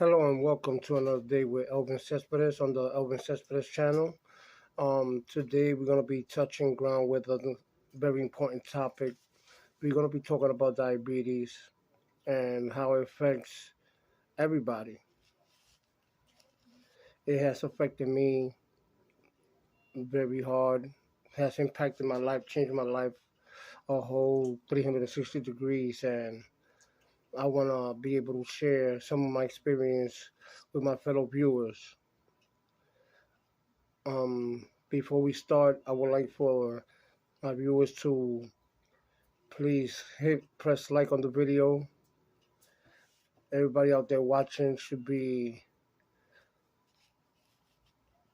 Hello and welcome to another day with Elvin Cespedes on the Elvin Cespedes channel. Today we're going to be touching ground with a very important topic. We're going to be talking about diabetes and how it affects everybody. It has affected me very hard. It has impacted my life, changed my life a whole 360 degrees, and I want to be able to share some of my experience with my fellow viewers. Before we start, I would like for my viewers to please press like on the video. Everybody out there watching should be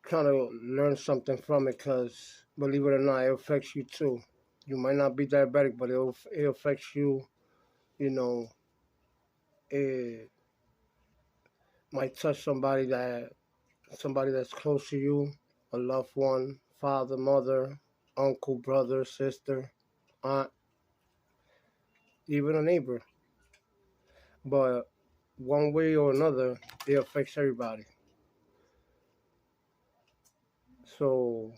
trying to learn something from it, because believe it or not, it affects you too. You might not be diabetic, but it affects you. You know, it might touch somebody that's close to you, a loved one, father, mother, uncle, brother, sister, aunt, even a neighbor. But one way or another, it affects everybody. So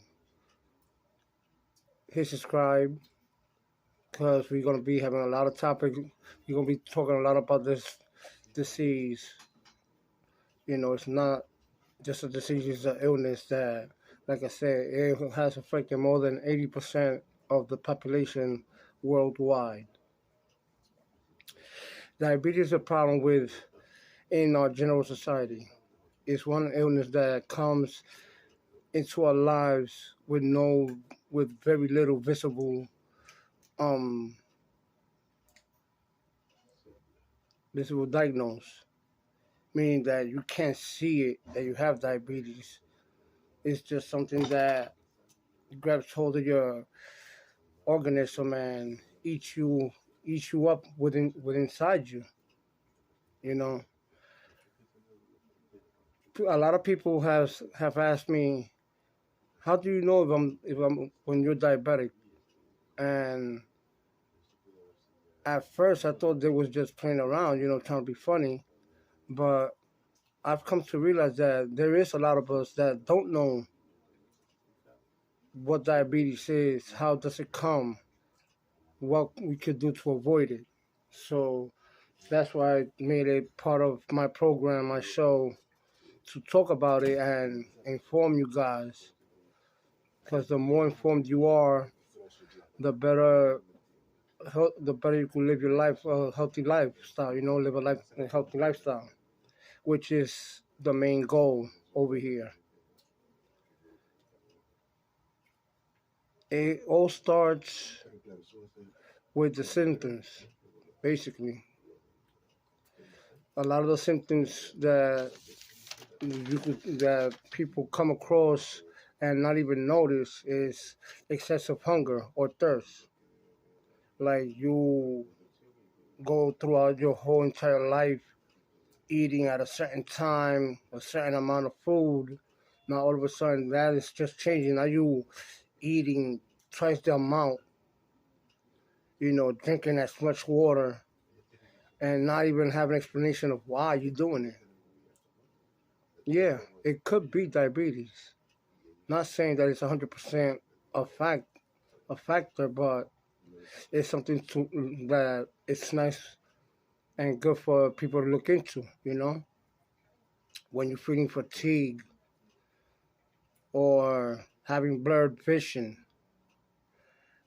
hit subscribe, because we're gonna be having a lot of topics. We're gonna be talking a lot about this disease. It's not just a disease; it's an illness that, like I said, it has affected more than 80% of the population worldwide. Diabetes is a problem with in our general society. It's one illness that comes into our lives with very little um visible diagnosis, meaning that you can't see it that you have diabetes. It's just something that grabs hold of your organism and eats you up within inside you. You know, a lot of people have asked me, how do you know if I'm when you're diabetic? And at first I thought they was just playing around, trying to be funny. But I've come to realize that there is a lot of us that don't know what diabetes is, how does it come, what we could do to avoid it. So that's why I made it part of my program, my show, to talk about it and inform you guys. Because the more informed you are, the better you can live your life, a healthy lifestyle. Live a healthy lifestyle, which is the main goal over here. It all starts with the symptoms, basically. A lot of the symptoms that people come across and not even notice is excessive hunger or thirst. Like, you go throughout your whole entire life eating at a certain time, a certain amount of food. Now all of a sudden that is just changing. Now you eating twice the amount, drinking as much water, and not even have an explanation of why you're doing it. Yeah, it could be diabetes. Not saying that it's 100% a factor, but it's something that it's nice and good for people to look into. When you're feeling fatigue or having blurred vision,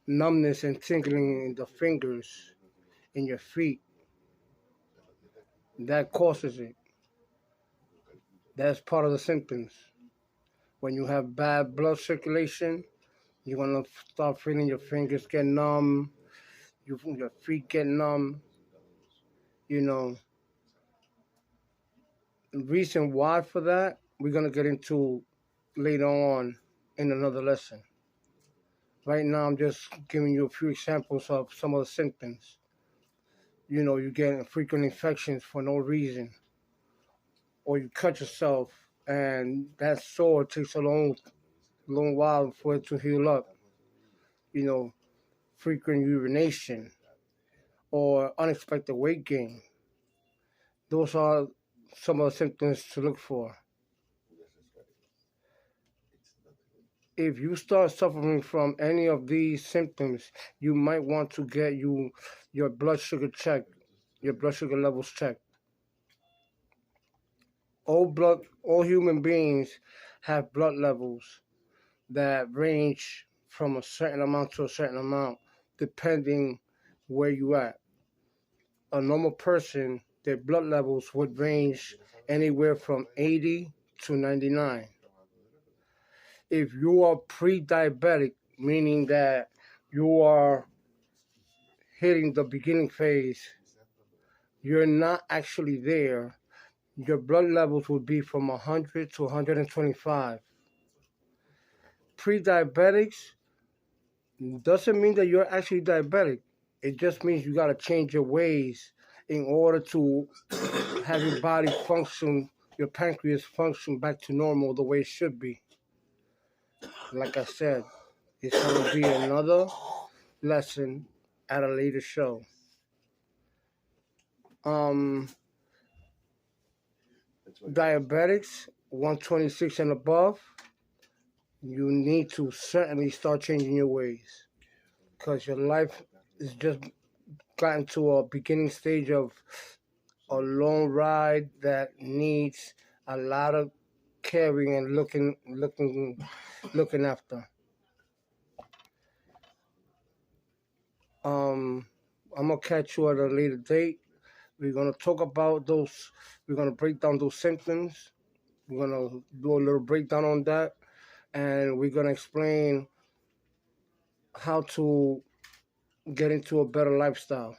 numbness and tingling in the fingers, in your feet, that causes it. That's part of the symptoms. When you have bad blood circulation, you're gonna start feeling your fingers get numb, your feet get numb. You know, the reason why for that, we're gonna get into later on in another lesson. Right now, I'm just giving you a few examples of some of the symptoms. You're getting frequent infections for no reason, or you cut yourself and that sore takes a long while for it to heal up. You know, frequent urination or unexpected weight gain. Those are some of the symptoms to look for. If you start suffering from any of these symptoms, you might want to get your blood sugar checked, your blood sugar levels checked. All human beings have blood levels that range from a certain amount to a certain amount, depending where you at. A normal person, their blood levels would range anywhere from 80 to 99. If you are pre-diabetic, meaning that you are hitting the beginning phase, you're not actually there, your blood levels would be from 100 to 125. Pre-diabetics doesn't mean that you're actually diabetic. It just means you got to change your ways in order to have your body function, your pancreas function back to normal the way it should be. Like I said, it's going to be another lesson at a later show. Diabetics, 126 and above, you need to certainly start changing your ways, because your life is just gotten to a beginning stage of a long ride that needs a lot of caring and looking after. I'm gonna catch you at a later date. We're gonna talk about those. We're gonna break down those symptoms. We're gonna do a little breakdown on that, and we're gonna explain how to get into a better lifestyle.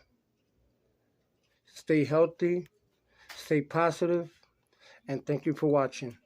Stay healthy, stay positive, and thank you for watching.